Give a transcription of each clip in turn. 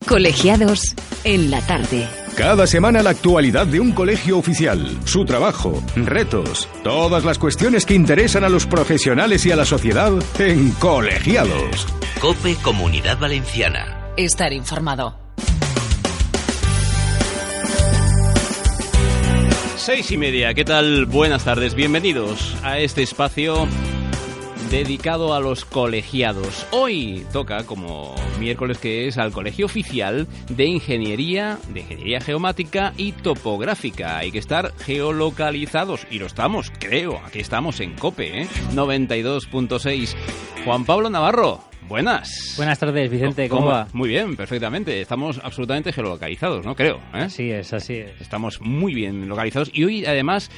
Colegiados en la tarde. Cada semana la actualidad de un colegio oficial, su trabajo, retos, todas las cuestiones que interesan a los profesionales y a la sociedad en Colegiados. COPE Comunidad Valenciana. Estar informado. 6:30, ¿qué tal? Buenas tardes, bienvenidos a este espacio dedicado a los colegiados. Hoy toca, como miércoles que es, al Colegio Oficial de Ingeniería Geomática y Topográfica. Hay que estar geolocalizados, y lo estamos, creo. Aquí estamos en COPE, 92.6. Juan Pablo Navarro. Buenas. Buenas tardes, Vicente, ¿cómo va? Muy bien, perfectamente. Estamos absolutamente geolocalizados, ¿no? Creo, ¿eh? Así es. Estamos muy bien localizados. Y hoy, además,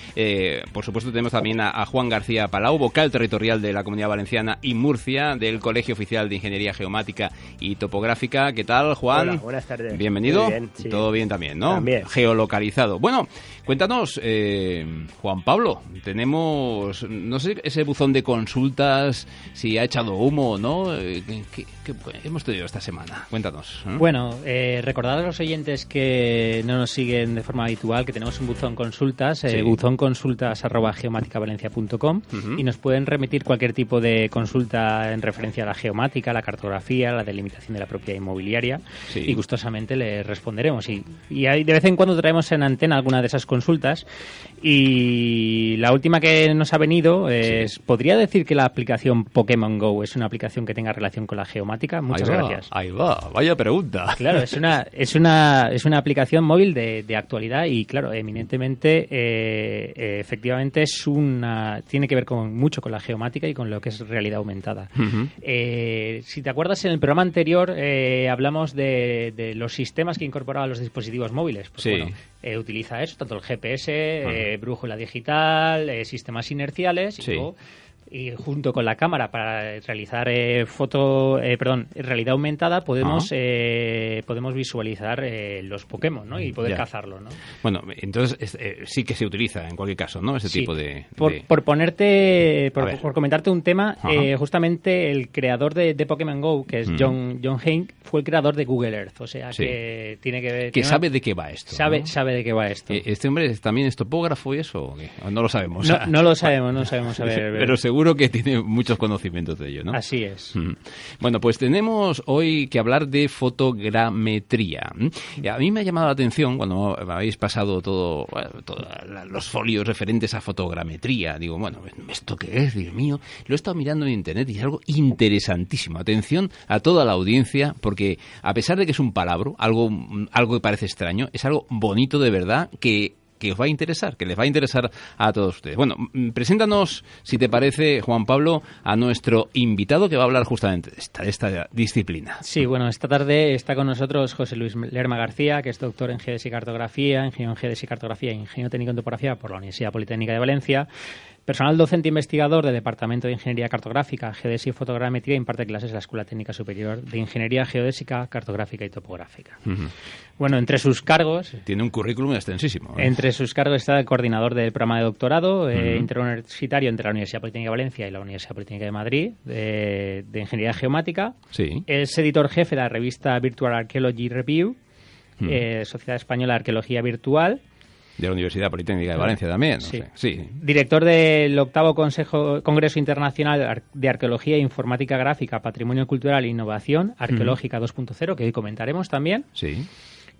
por supuesto, tenemos también a Juan García Palau, vocal territorial de la Comunidad Valenciana y Murcia, del Colegio Oficial de Ingeniería Geomática y Topográfica. ¿Qué tal, Juan? Hola, buenas tardes. Bienvenido. Muy bien, sí. Todo bien también, ¿no? También. Geolocalizado. Bueno, cuéntanos, Juan Pablo, tenemos, no sé, ese buzón de consultas, si ha echado humo o no. ¿Qué hemos tenido esta semana? Cuéntanos. Bueno, recordad a los oyentes que no nos siguen de forma habitual que tenemos un buzón consultas, buzonconsultas@geomaticavalencia.com, y nos pueden remitir cualquier tipo de consulta en referencia a la geomática, la cartografía, la delimitación de la propiedad inmobiliaria, y gustosamente les responderemos. Y de vez en cuando traemos en antena alguna de esas consultas, y la última que nos ha venido es, ¿podría decir que la aplicación Pokémon Go es una aplicación que tenga relación con la geomática? Muchas gracias. Ahí va, vaya pregunta. Claro, es una aplicación móvil de actualidad y, claro, eminentemente, efectivamente tiene que ver mucho con la geomática y con lo que es realidad aumentada. Si te acuerdas, en el programa anterior hablamos de los sistemas que incorporaban los dispositivos móviles. Pues, bueno, utiliza eso, tanto el GPS, brújula digital, sistemas inerciales y junto con la cámara para realizar realidad aumentada podemos visualizar los Pokémon, ¿no? Y poder cazarlos, ¿no? Bueno, entonces sí que se utiliza en cualquier caso, ¿no? Ese tipo de... Por comentarte un tema, justamente el creador de Pokémon Go, que es John Hank, fue el creador de Google Earth, o sea que tiene que ver... Que sabe de qué va esto. Sabe de qué va esto. ¿Este hombre también es topógrafo y eso? ¿O qué? ¿O no lo sabemos? No lo sabemos. A ver. Pero seguro que tiene muchos conocimientos de ello, ¿no? Así es. Bueno, pues tenemos hoy que hablar de fotogrametría. Y a mí me ha llamado la atención cuando me habéis pasado todos los folios referentes a fotogrametría. Digo, bueno, ¿esto qué es? Dios mío. Lo he estado mirando en internet y es algo interesantísimo. Atención a toda la audiencia, porque a pesar de que es un palabro, algo que parece extraño, es algo bonito de verdad que os va a interesar, que les va a interesar a todos ustedes. Bueno, preséntanos, si te parece, Juan Pablo, a nuestro invitado que va a hablar justamente de esta disciplina. Sí, bueno, esta tarde está con nosotros José Luis Lerma García, que es doctor en Geodesia y Cartografía, ingeniero en Geodesia y Cartografía e ingeniero técnico en Topografía por la Universidad Politécnica de Valencia. Personal docente investigador del Departamento de Ingeniería Cartográfica, Geodesia y Fotogrametría, imparte clases en la Escuela Técnica Superior de Ingeniería Geodésica, Cartográfica y Topográfica. Bueno, entre sus cargos... Tiene un currículum extensísimo. Entre sus cargos está el coordinador del programa de doctorado interuniversitario entre la Universidad Politécnica de Valencia y la Universidad Politécnica de Madrid, de Ingeniería Geomática. Sí. Es editor jefe de la revista Virtual Archaeology Review, Sociedad Española de Arqueología Virtual. De la Universidad Politécnica de Valencia también. No sé. Sí. Director del 8º Congreso Internacional de Arqueología e Informática Gráfica, Patrimonio Cultural e Innovación Arqueológica 2.0, que hoy comentaremos también. Sí.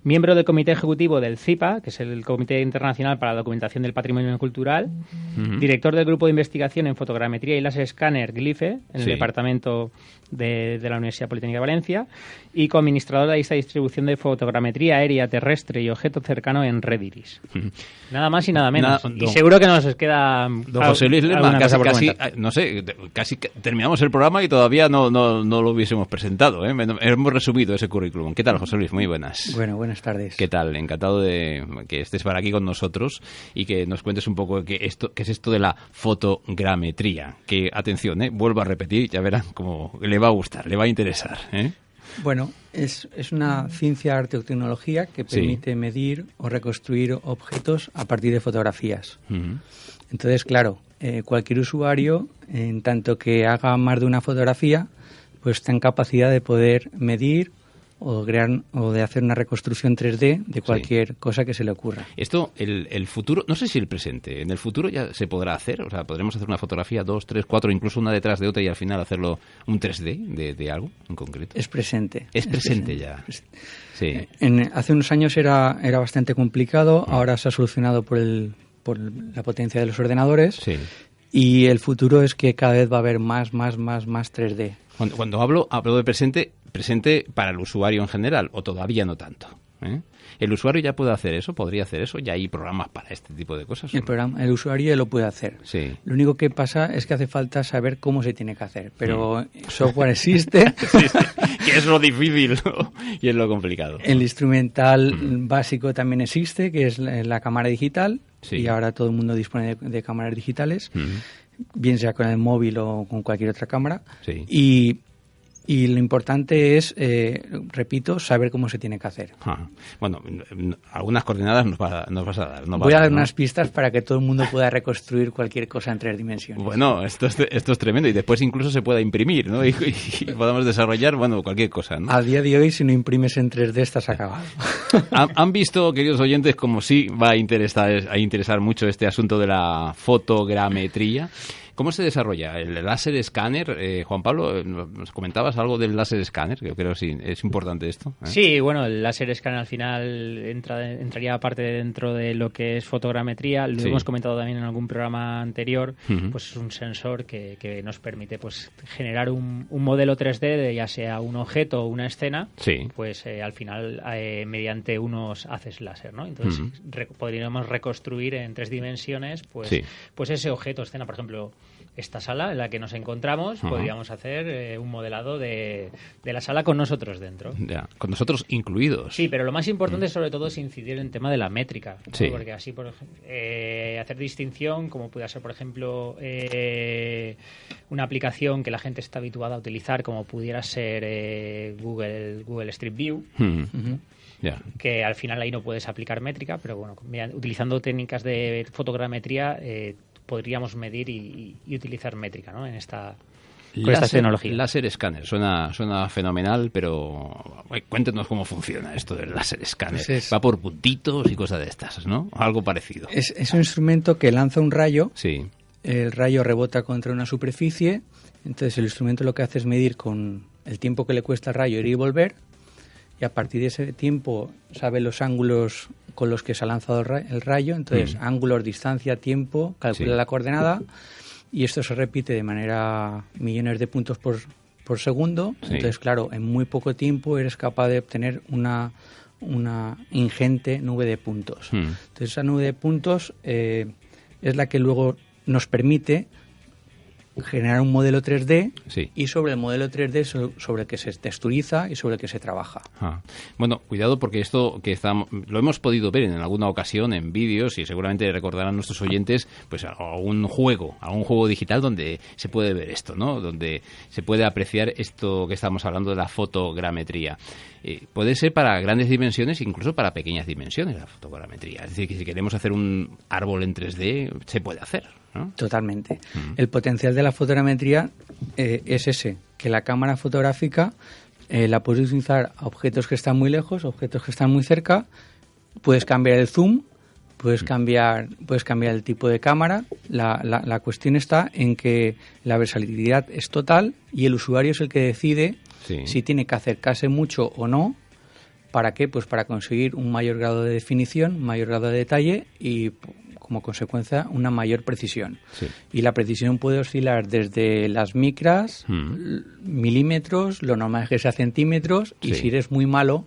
Miembro del Comité Ejecutivo del CIPA, que es el Comité Internacional para la Documentación del Patrimonio Cultural. Director del Grupo de Investigación en Fotogrametría y Láser Escáner, GLIFE, en el Departamento de la Universidad Politécnica de Valencia. Y coadministrador de la lista de distribución de fotogrametría aérea, terrestre y objeto cercano en Rediris. Nada más y nada menos. Y seguro que nos queda... Don José Luis Lerma, casi terminamos el programa y todavía no lo hubiésemos presentado, ¿eh? Hemos resumido ese currículum. ¿Qué tal, José Luis? Muy buenas. Bueno, buenas tardes. ¿Qué tal? Encantado de que estés por aquí con nosotros y que nos cuentes un poco qué es esto de la fotogrametría. Que, atención, vuelvo a repetir, ya verán cómo le va a gustar, le va a interesar, ¿eh? Bueno, es una ciencia, arte o tecnología que permite medir o reconstruir objetos a partir de fotografías. Entonces, claro, cualquier usuario, en tanto que haga más de una fotografía, pues está en capacidad de poder medir o de hacer una reconstrucción 3D de cualquier cosa que se le ocurra. Esto, el futuro, no sé si el presente, en el futuro ya se podrá hacer, o sea, podremos hacer una fotografía 2, 3, 4, incluso una detrás de otra y al final hacerlo un 3D de algo en concreto. Es presente. Es presente ya. Sí. Hace unos años era bastante complicado, ahora se ha solucionado por la potencia de los ordenadores. Sí. Y el futuro es que cada vez va a haber más 3D. Cuando hablo de presente para el usuario en general, o todavía no tanto, ¿eh? ¿El usuario ya puede hacer eso? ¿Podría hacer eso? ¿Ya hay programas para este tipo de cosas? El usuario ya lo puede hacer. Sí. Lo único que pasa es que hace falta saber cómo se tiene que hacer. Pero software existe. Sí, que es lo difícil, ¿no? Y es lo complicado. El instrumental básico también existe, que es la cámara digital. Sí. Y ahora todo el mundo dispone de cámaras digitales, bien sea con el móvil o con cualquier otra cámara. Sí. Y lo importante es, repito, saber cómo se tiene que hacer. Ajá. Bueno, algunas coordenadas nos vas a dar. Voy a dar unas pistas para que todo el mundo pueda reconstruir cualquier cosa en 3 dimensiones. Bueno, esto es tremendo y después incluso se pueda imprimir, ¿no? Y podamos desarrollar, cualquier cosa, ¿no? A día de hoy, si no imprimes en 3D, estás acabado. ¿Han visto, queridos oyentes, como sí va a interesar mucho este asunto de la fotogrametría? ¿Cómo se desarrolla el láser escáner? Juan Pablo, nos comentabas algo del láser escáner, que yo creo que sí, es importante esto. Sí, bueno, el láser escáner al final entraría aparte dentro de lo que es fotogrametría. Lo hemos comentado también en algún programa anterior. Pues es un sensor que nos permite pues generar un modelo 3D de ya sea un objeto o una escena. Sí. Pues al final mediante unos haces láser, ¿no? Entonces podríamos reconstruir en 3 dimensiones pues ese objeto, escena, por ejemplo. Esta sala en la que nos encontramos, podríamos hacer un modelado de la sala con nosotros dentro. Ya, con nosotros incluidos. Sí, pero lo más importante sobre todo es incidir en el tema de la métrica, ¿no? Sí. Porque así hacer distinción, como puede ser, por ejemplo, una aplicación que la gente está habituada a utilizar, como pudiera ser Google Street View. Yeah. Que al final ahí no puedes aplicar métrica, pero bueno, utilizando técnicas de fotogrametría podríamos medir y utilizar métrica, ¿no? En esta tecnología. Láser escáner, suena fenomenal, pero cuéntenos cómo funciona esto del láser escáner. Va por puntitos y cosas de estas, ¿no? Algo parecido. Es un instrumento que lanza un rayo. Sí. El rayo rebota contra una superficie, entonces el instrumento lo que hace es medir con el tiempo que le cuesta al rayo ir y volver, y a partir de ese tiempo sabe los ángulos con los que se ha lanzado el rayo, entonces ángulos, distancia, tiempo, calcula la coordenada, y esto se repite de manera millones de puntos por segundo. Entonces, claro, en muy poco tiempo eres capaz de obtener una ingente nube de puntos. Entonces esa nube de puntos es la que luego nos permite generar un modelo 3D y sobre el modelo 3D sobre el que se texturiza y sobre el que se trabaja. Bueno, cuidado porque esto que lo hemos podido ver en alguna ocasión en vídeos y seguramente recordarán nuestros oyentes pues algún juego digital donde se puede ver esto, ¿no? Donde se puede apreciar esto que estamos hablando de la fotogrametría. Puede ser para grandes dimensiones, incluso para pequeñas dimensiones la fotogrametría. Es decir, que si queremos hacer un árbol en 3D, se puede hacer, ¿no? Totalmente. El potencial de la fotogrametría es ese, que la cámara fotográfica la puedes utilizar a objetos que están muy lejos, objetos que están muy cerca, puedes cambiar el zoom, puedes cambiar el tipo de cámara. La cuestión está en que la versatilidad es total y el usuario es el que decide si tiene que acercarse mucho o no. ¿Para qué? Pues para conseguir un mayor grado de definición, un mayor grado de detalle y, como consecuencia, una mayor precisión. Y la precisión puede oscilar desde las micras, milímetros, lo normal es que sea centímetros, y si eres muy malo,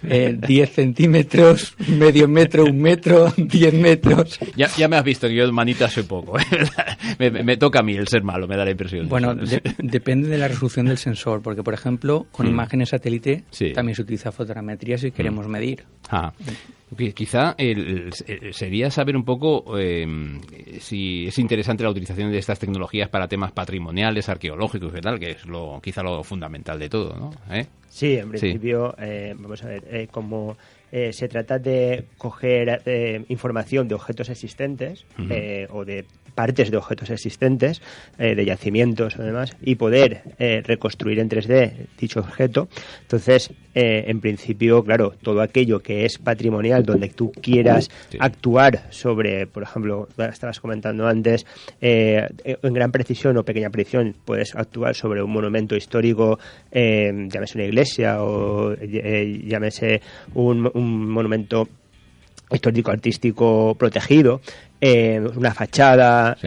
10 centímetros, medio metro, 1 metro, 10 metros. Ya me has visto que yo manita soy poco, ¿eh? me toca a mí el ser malo, me da la impresión. Bueno, depende de la resolución del sensor, porque, por ejemplo, con imágenes satélite también se utiliza fotogrametría si queremos medir. Quizá sería saber un poco si es interesante la utilización de estas tecnologías para temas patrimoniales, arqueológicos y tal, que es quizá lo fundamental de todo, ¿no? Sí, en principio, vamos a ver, como se trata de coger información de objetos existentes o de partes de objetos existentes, de yacimientos o demás, y poder reconstruir en 3D dicho objeto. Entonces, en principio, claro, todo aquello que es patrimonial, donde tú quieras actuar sobre, por ejemplo, estabas comentando antes, en gran precisión o pequeña precisión, puedes actuar sobre un monumento histórico, llámese una iglesia o llámese un monumento histórico artístico protegido, una fachada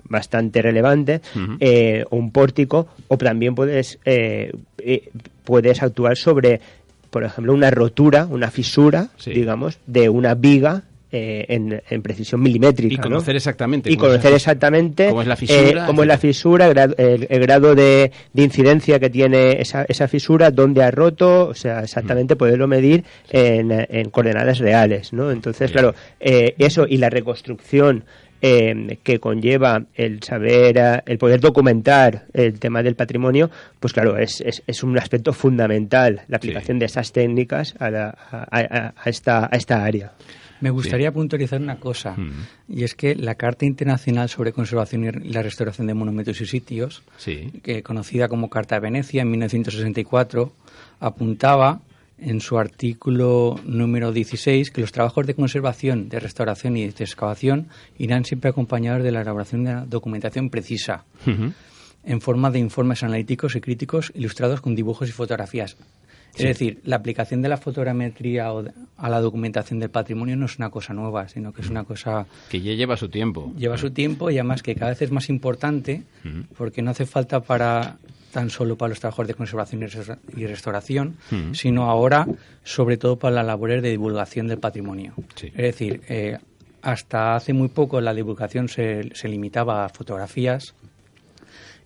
bastante relevante, o un pórtico, o también puedes actuar sobre, por ejemplo, una rotura, una fisura, digamos, de una viga en precisión milimétrica. Y conocer exactamente. Y conocer exactamente cómo es la fisura, el grado de incidencia que tiene esa fisura, dónde ha roto, o sea, exactamente poderlo medir en coordenadas reales, ¿no? Entonces, claro, eso y la reconstrucción que conlleva el saber, el poder documentar el tema del patrimonio, pues claro, es un aspecto fundamental, la aplicación de esas técnicas a esta área. Me gustaría puntualizar una cosa, y es que la Carta Internacional sobre Conservación y la Restauración de Monumentos y Sitios, conocida como Carta de Venecia en 1964, apuntaba en su artículo número 16 que los trabajos de conservación, de restauración y de excavación irán siempre acompañados de la elaboración de una documentación precisa, en forma de informes analíticos y críticos ilustrados con dibujos y fotografías. Es decir, la aplicación de la fotogrametría a la documentación del patrimonio no es una cosa nueva, sino que es una cosa que ya lleva su tiempo. Lleva su tiempo y además que cada vez es más importante, porque no hace falta tan solo para los trabajos de conservación y restauración, sino ahora sobre todo para las labores de divulgación del patrimonio. Es decir, hasta hace muy poco la divulgación se limitaba a fotografías,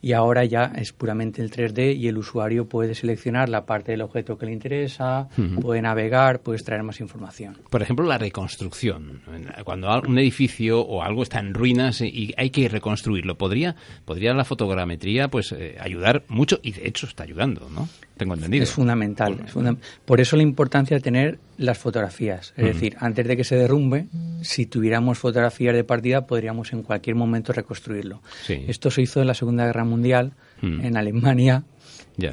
y ahora ya es puramente el 3D y el usuario puede seleccionar la parte del objeto que le interesa, puede navegar, puede extraer más información. Por ejemplo, la reconstrucción. Cuando un edificio o algo está en ruinas y hay que reconstruirlo, ¿podría la fotogrametría pues ayudar mucho? Y de hecho está ayudando, ¿no? Tengo entendido. Es fundamental. Por eso la importancia de tener las fotografías. Es decir, antes de que se derrumbe, si tuviéramos fotografías de partida, podríamos en cualquier momento reconstruirlo. Esto se hizo en la Segunda Guerra Mundial, en Alemania,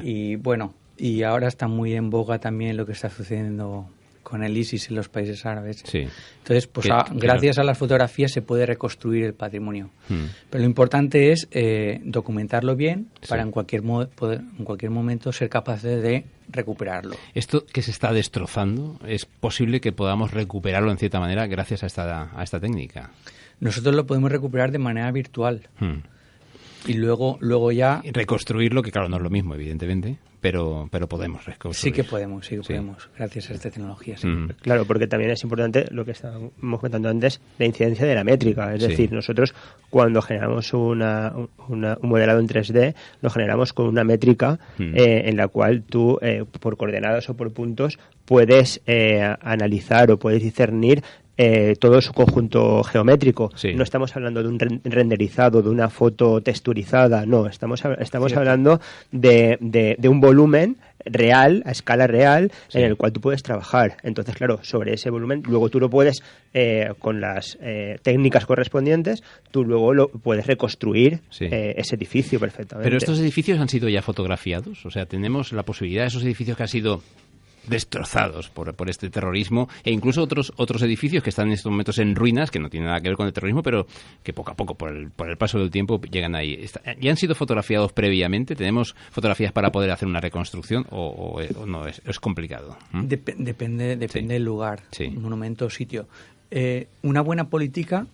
y bueno, y ahora está muy en boga también lo que está sucediendo con el ISIS en los países árabes. Entonces, pues gracias a las fotografías se puede reconstruir el patrimonio. Pero lo importante es documentarlo bien para en cualquier momento ser capaces de recuperarlo. Esto que se está destrozando, ¿es posible que podamos recuperarlo en cierta manera gracias a esta técnica? Nosotros lo podemos recuperar de manera virtual. Y luego ya reconstruirlo, que claro, no es lo mismo, evidentemente, pero podemos reconstruir. Sí que podemos, gracias a esta tecnología. Claro, porque también es importante lo que estábamos comentando antes, la incidencia de la métrica. Es decir, nosotros cuando generamos un modelado en 3D, lo generamos con una métrica en la cual tú, por coordenadas o por puntos, puedes analizar o puedes discernir todo su conjunto geométrico. No estamos hablando de un renderizado, de una foto texturizada, no, estamos hablando de un volumen real, a escala real, en el cual tú puedes trabajar. Entonces, claro, sobre ese volumen, luego tú lo puedes, con las técnicas correspondientes, tú luego lo puedes reconstruir ese edificio perfectamente. Pero estos edificios han sido ya fotografiados, o sea, tenemos la posibilidad de esos edificios que han sido destrozados por este terrorismo, e incluso otros edificios que están en estos momentos en ruinas, que no tienen nada que ver con el terrorismo, pero que poco a poco, por el paso del tiempo, llegan ahí. ¿Ya han sido fotografiados previamente? ¿Tenemos fotografías para poder hacer una reconstrucción o no? Es complicado. Depende del lugar, monumento o sitio. Una buena política...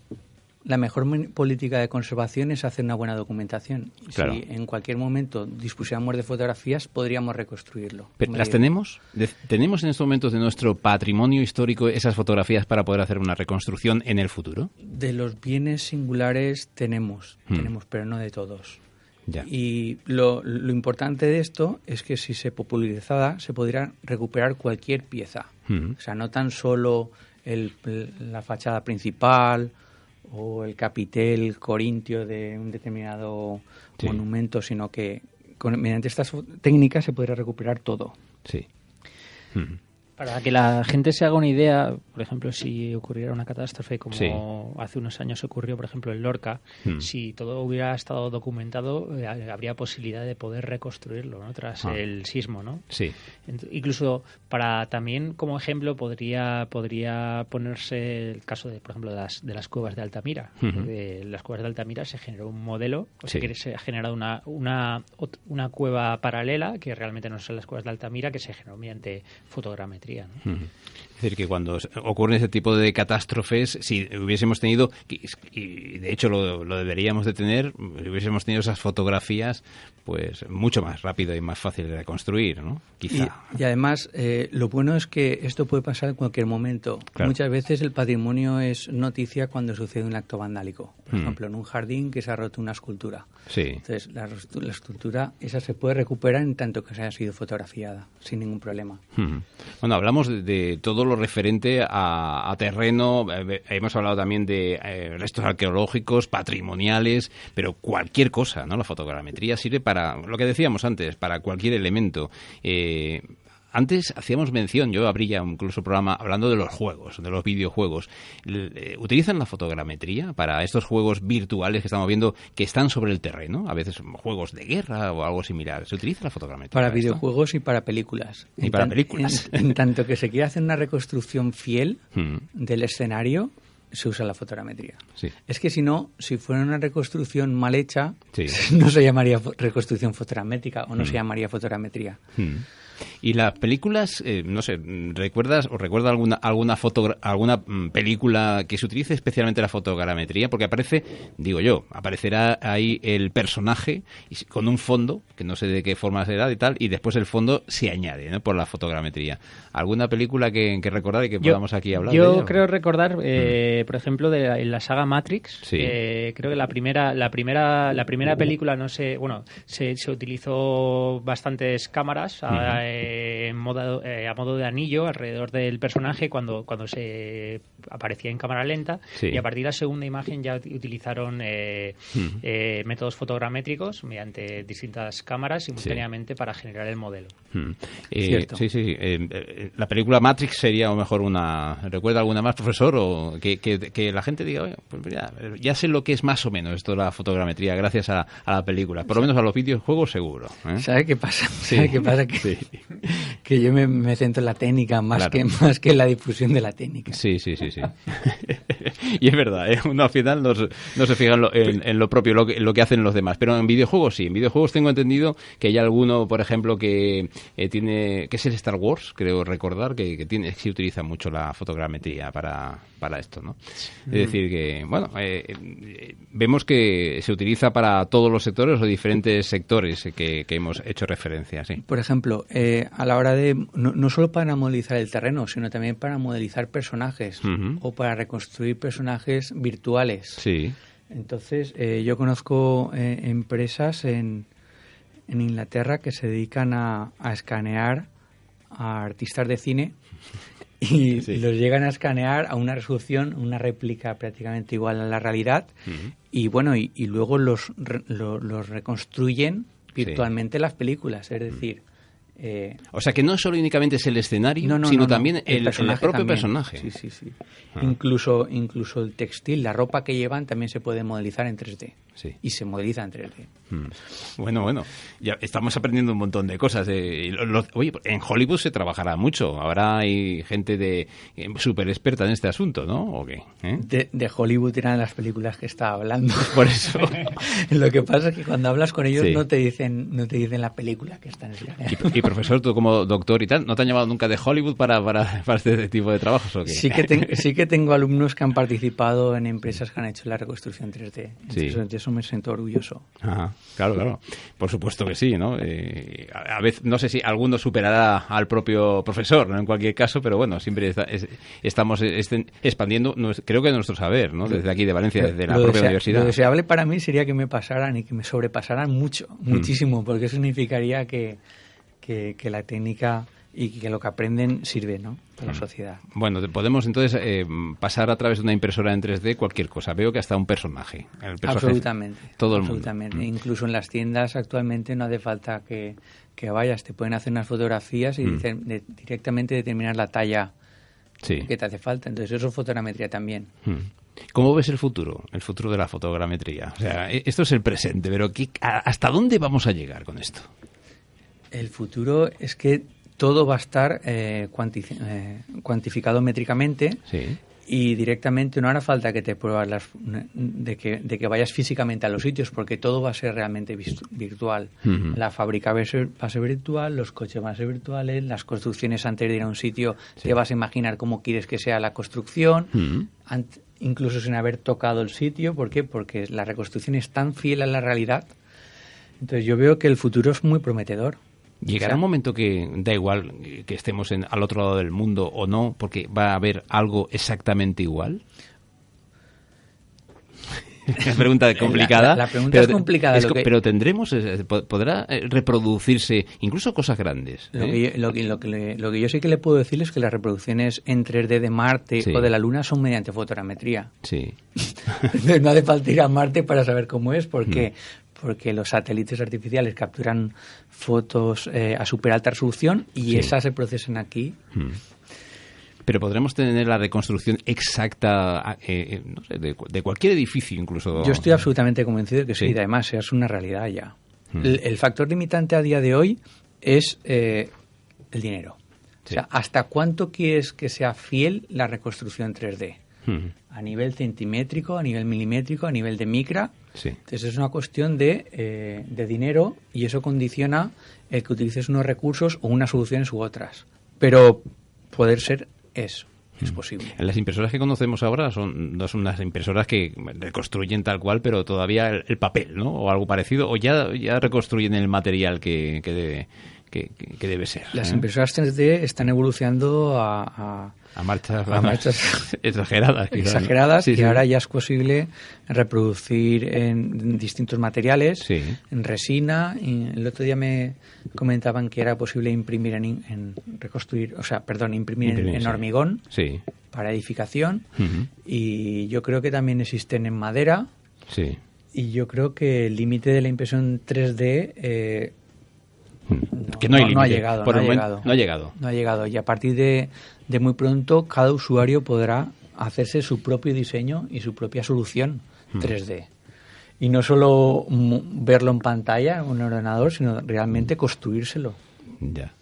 La mejor política de conservación es hacer una buena documentación. Claro. Si en cualquier momento dispusiéramos de fotografías, podríamos reconstruirlo. ¿Las tenemos? ¿Tenemos en estos momentos de nuestro patrimonio histórico esas fotografías para poder hacer una reconstrucción en el futuro? De los bienes singulares tenemos, pero no de todos. Ya. Y lo importante de esto es que si se popularizara, se podría recuperar cualquier pieza. O sea, no tan solo la fachada principal o el capitel corintio de un determinado monumento, sino que mediante estas técnicas se podría recuperar todo. Sí. Para que la gente se haga una idea, por ejemplo, si ocurriera una catástrofe como hace unos años ocurrió, por ejemplo, en Lorca, si todo hubiera estado documentado, habría posibilidad de poder reconstruirlo, ¿no? Tras el sismo, ¿no? Sí. Incluso también como ejemplo podría ponerse el caso de, por ejemplo, de las cuevas de Altamira. De las cuevas de Altamira se generó un modelo, que se ha generado una cueva paralela, que realmente no son las cuevas de Altamira, que se generó mediante fotogrametría, ¿no? Es decir, que cuando ocurren ese tipo de catástrofes, si hubiésemos tenido, y de hecho lo deberíamos de tener, si hubiésemos tenido esas fotografías, pues mucho más rápido y más fácil de reconstruir, ¿no? Quizá. Y además, lo bueno es que esto puede pasar en cualquier momento. Claro. Muchas veces el patrimonio es noticia cuando sucede un acto vandálico. Por ejemplo, en un jardín que se ha roto una escultura. Sí. Entonces, la escultura esa se puede recuperar en tanto que se haya sido fotografiada, sin ningún problema. Bueno, hablamos de todo lo referente a terreno, hemos hablado también de restos arqueológicos, patrimoniales, pero cualquier cosa, ¿no? La fotogrametría sirve para, lo que decíamos antes, para cualquier elemento. Antes hacíamos mención, yo abrí ya incluso programa hablando de los juegos, de los videojuegos. ¿Utilizan la fotogrametría para estos juegos virtuales que estamos viendo que están sobre el terreno? A veces juegos de guerra o algo similar. ¿Se utiliza la fotogrametría? Para videojuegos y para películas. Y para películas. En tanto que se quiere hacer una reconstrucción fiel del escenario, se usa la fotogrametría. Sí. Es que si fuera una reconstrucción mal hecha, no se llamaría reconstrucción fotogramétrica o no se llamaría fotogrametría. Y las películas, no sé, ¿recuerda alguna película que se utilice especialmente la fotogrametría? Porque aparecerá ahí el personaje con un fondo, que no sé de qué forma será y tal, y después el fondo se añade, ¿no? Por la fotogrametría. ¿Alguna película que recordar y que podamos aquí hablar? Yo creo recordar, por ejemplo, en la saga Matrix, creo que la primera película, no sé, bueno, se utilizó bastantes cámaras a modo de anillo alrededor del personaje cuando se aparecía en cámara lenta, y a partir de la segunda imagen ya utilizaron métodos fotogramétricos mediante distintas cámaras simultáneamente para generar el modelo. Cierto. Sí. La película Matrix sería a lo mejor ¿recuerda alguna más, profesor? O que la gente diga, oye, pues ya sé lo que es más o menos esto de la fotogrametría gracias a la película. Por lo menos a los videojuegos seguro. ¿Sabe qué pasa? Que yo me centro en la técnica más que en la difusión de la técnica. Sí. Y es verdad, uno al final no se fija en lo propio, lo que hacen los demás. Pero en videojuegos sí. En videojuegos tengo entendido que hay alguno, por ejemplo, que que es el Star Wars, creo recordar, que se utiliza mucho la fotogrametría para esto, ¿no? Es decir, que, bueno, vemos que se utiliza para todos los sectores o diferentes sectores que hemos hecho referencia, sí. Por ejemplo, a la hora de, no solo para modelizar el terreno, sino también para modelizar personajes o para reconstruir personajes virtuales. Sí. Entonces, yo conozco empresas en Inglaterra que se dedican a escanear a artistas de cine y los llegan a escanear a una resolución, una réplica prácticamente igual a la realidad, y bueno, y luego los reconstruyen virtualmente las películas, es decir... o sea, que no solo únicamente es el escenario, sino también el propio personaje. Sí. Incluso el textil, la ropa que llevan también se puede modelizar en 3D. Sí. Y se modeliza en 3D. Bueno, ya estamos aprendiendo un montón de cosas. Oye, en Hollywood se trabajará mucho. Ahora hay gente súper experta en este asunto, ¿no? ¿O qué? De Hollywood eran las películas que estaba hablando. Por eso. Lo que pasa es que cuando hablas con ellos no te dicen la película que están escaneando. Y profesor, tú como doctor y tal, ¿no te han llamado nunca de Hollywood para este tipo de trabajos o qué? Sí que tengo alumnos que han participado en empresas que han hecho la reconstrucción 3D. Entonces, de eso me siento orgulloso. Ajá. Claro. Por supuesto que sí, ¿no? A veces, no sé si alguno superará al propio profesor, ¿no? En cualquier caso, pero bueno, siempre estamos expandiendo, creo que nuestro saber, ¿no? Desde aquí de Valencia, desde la propia universidad. Lo deseable para mí sería que me pasaran y que me sobrepasaran muchísimo, porque eso significaría que la técnica y que lo que aprenden sirve, ¿no?, para la sociedad. Bueno, podemos entonces pasar a través de una impresora en 3D cualquier cosa. Veo que hasta un personaje. Absolutamente. Todo el mundo. Incluso en las tiendas actualmente no hace falta que vayas. Te pueden hacer unas fotografías y directamente determinar la talla que te hace falta. Entonces eso es fotogrametría también. ¿Cómo ves el futuro de la fotogrametría? O sea, esto es el presente, pero ¿hasta dónde vamos a llegar con esto? El futuro es que todo va a estar cuantificado métricamente, y directamente no hará falta que te pruebas de que vayas físicamente a los sitios, porque todo va a ser realmente virtual. La fábrica va a ser virtual, los coches van a ser virtuales, las construcciones, antes de ir a un sitio te vas a imaginar cómo quieres que sea la construcción, incluso sin haber tocado el sitio. ¿Por qué? Porque la reconstrucción es tan fiel a la realidad. Entonces yo veo que el futuro es muy prometedor. ¿Llegará un momento que da igual que estemos al otro lado del mundo o no, porque va a haber algo exactamente igual? Una pregunta complicada. La pregunta es complicada. Pero tendremos, podrá reproducirse incluso cosas grandes. Lo que yo sí que le puedo decir es que las reproducciones en 3D de Marte o de la Luna son mediante fotogrametría. Sí. No hace falta ir a Marte para saber cómo es, porque los satélites artificiales capturan fotos a súper alta resolución y esas se procesan aquí. Pero podremos tener la reconstrucción exacta no sé, de cualquier edificio incluso. Yo estoy absolutamente convencido de que sí, además es una realidad ya. El factor limitante a día de hoy es el dinero. O sea, ¿hasta cuánto quieres que sea fiel la reconstrucción 3D? A nivel centimétrico, a nivel milimétrico, a nivel de micra. Entonces es una cuestión de dinero, y eso condiciona el que utilices unos recursos o unas soluciones u otras. Pero poder ser es posible. Las impresoras que conocemos ahora no son unas impresoras que reconstruyen tal cual, pero todavía el papel, ¿no? O algo parecido, o ya reconstruyen el material que debe ser. Las impresoras 3D están evolucionando a marchas exageradas. Exageradas, y ahora ya es posible reproducir en distintos materiales, en resina. Y el otro día me comentaban que era posible imprimir en hormigón para edificación. Y yo creo que también existen en madera. Y yo creo que el límite de la impresión 3D no ha llegado. Y a partir de muy pronto cada usuario podrá hacerse su propio diseño y su propia solución 3D. Y no solo verlo en pantalla, en un ordenador, sino realmente construírselo. Ya.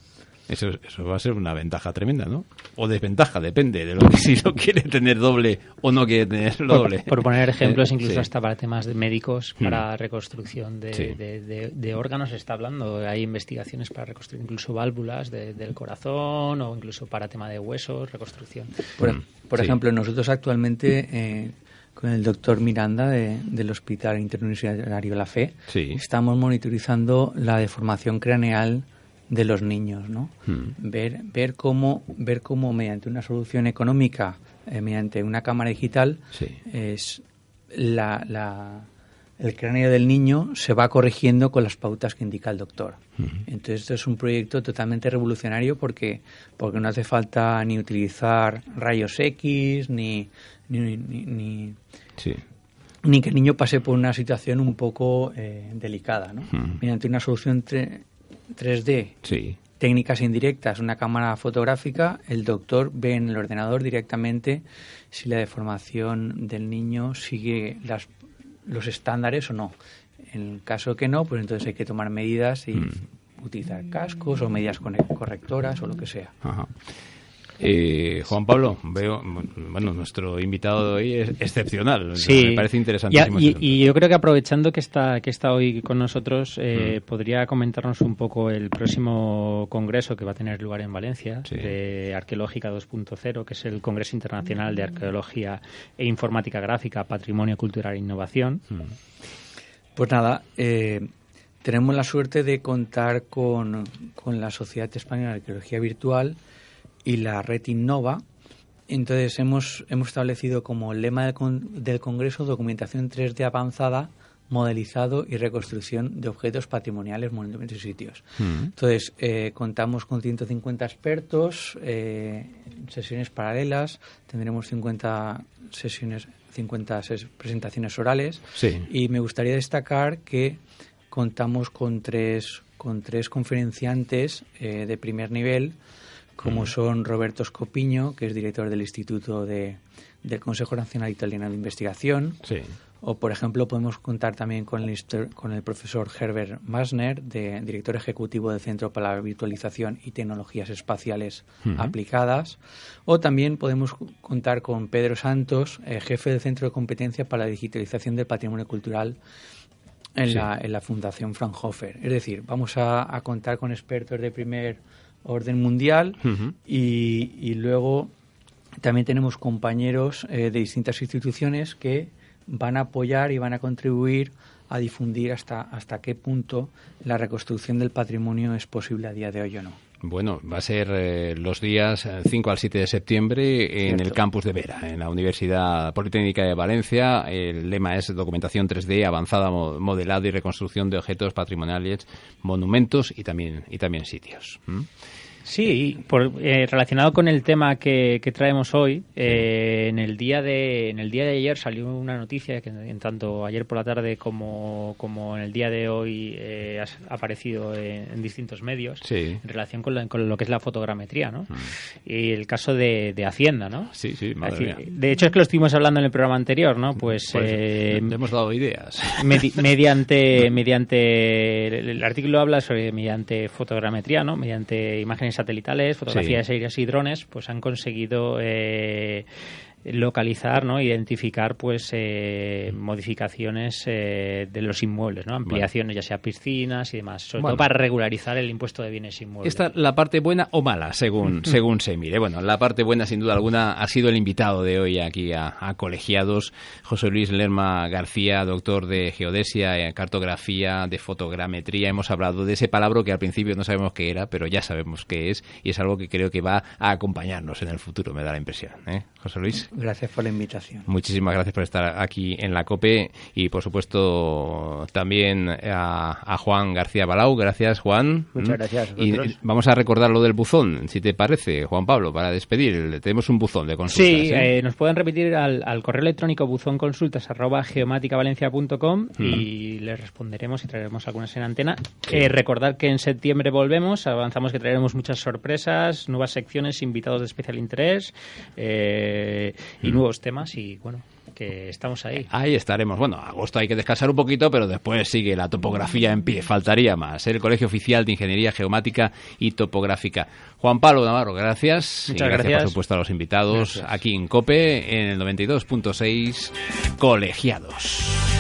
Eso va a ser una ventaja tremenda, ¿no? O desventaja, depende de lo que si lo quiere tener doble o no quiere tenerlo doble. Por poner ejemplos, incluso hasta para temas de médicos, para reconstrucción de órganos se está hablando. Hay investigaciones para reconstruir incluso válvulas del corazón, o incluso para tema de huesos, reconstrucción. Por ejemplo, nosotros actualmente con el doctor Miranda del Hospital Interuniversitario La Fe estamos monitorizando la deformación craneal de los niños, ¿no? Ver cómo mediante una solución económica, mediante una cámara digital, es el cráneo del niño se va corrigiendo con las pautas que indica el doctor. Entonces esto es un proyecto totalmente revolucionario porque no hace falta ni utilizar rayos X ni que el niño pase por una situación un poco delicada, ¿no? Mediante una solución 3D, técnicas indirectas, una cámara fotográfica, el doctor ve en el ordenador directamente si la deformación del niño sigue los estándares o no. En el caso que no, pues entonces hay que tomar medidas y utilizar cascos o medidas correctoras o lo que sea. Juan Pablo, veo, nuestro invitado de hoy es excepcional. Me parece interesantísimo. Y yo creo que aprovechando que está hoy con nosotros, podría comentarnos un poco el próximo congreso que va a tener lugar en Valencia, de Arqueológica 2.0, que es el Congreso Internacional de Arqueología e Informática Gráfica, Patrimonio Cultural e Innovación. Pues nada, tenemos la suerte de contar con la Sociedad Española de Arqueología Virtual y la red Innova. Entonces hemos establecido como lema del Congreso documentación 3D avanzada, modelizado y reconstrucción de objetos patrimoniales, monumentos y sitios. Entonces, contamos con 150 expertos, sesiones paralelas, tendremos 50 presentaciones orales. Sí. Y me gustaría destacar que contamos con tres conferenciantes de primer nivel, como son Roberto Scopiño, que es director del Instituto del Consejo Nacional Italiano de Investigación. Sí. O, por ejemplo, podemos contar también con el profesor Herbert Masner, director ejecutivo del Centro para la Virtualización y Tecnologías Espaciales Aplicadas. O también podemos contar con Pedro Santos, jefe del Centro de Competencia para la Digitalización del Patrimonio Cultural en la Fundación Fraunhofer. Es decir, vamos a contar con expertos de primer orden mundial y luego también tenemos compañeros de distintas instituciones que van a apoyar y van a contribuir a difundir hasta qué punto la reconstrucción del patrimonio es posible a día de hoy o no. Bueno, va a ser los días 5 al 7 de septiembre en el campus de Vera, en la Universidad Politécnica de Valencia. El lema es documentación 3D avanzada, modelado y reconstrucción de objetos patrimoniales, monumentos y también sitios. Sí, relacionado con el tema que traemos hoy, en el día de ayer salió una noticia que en tanto ayer por la tarde como en el día de hoy ha aparecido en distintos medios, en relación con lo que es la fotogrametría, ¿no? Y el caso de Hacienda, ¿no? Sí, madre mía. De hecho es que lo estuvimos hablando en el programa anterior, ¿no? Pues le hemos dado ideas. mediante el artículo habla sobre mediante fotogrametría, ¿no? Mediante imágenes satelitales, fotografías aéreas y drones, pues han conseguido localizar, ¿no? Identificar pues modificaciones de los inmuebles, ¿no? Ampliaciones, ya sea piscinas y demás, sobre todo para regularizar el impuesto de bienes inmuebles. Esta la parte buena o mala, según se mire. Bueno, la parte buena, sin duda alguna, ha sido el invitado de hoy aquí a Colegiados, José Luis Lerma García, doctor de geodesia, cartografía, de fotogrametría. Hemos hablado de ese palabra que al principio no sabemos qué era, pero ya sabemos qué es, y es algo que creo que va a acompañarnos en el futuro, me da la impresión, José Luis. Gracias por la invitación. Muchísimas gracias por estar aquí en la COPE y, por supuesto, también a Juan García Balau. Gracias, Juan. Muchas gracias. Y vamos a recordar lo del buzón, si te parece, Juan Pablo, para despedir. Tenemos un buzón de consultas. Sí, nos pueden repetir al correo electrónico buzonconsultas@geomaticavalencia.com y les responderemos y traeremos algunas en antena. Recordad que en septiembre volvemos, avanzamos que traeremos muchas sorpresas, nuevas secciones, invitados de especial interés y nuevos temas, y bueno, que estamos ahí. Ahí estaremos. Bueno, agosto hay que descansar un poquito, pero después sigue la topografía en pie, faltaría más. El Colegio Oficial de Ingeniería Geomática y Topográfica. Juan Pablo Navarro, gracias. Muchas gracias, por supuesto, a los invitados aquí en COPE, en el 92.6 Colegiados.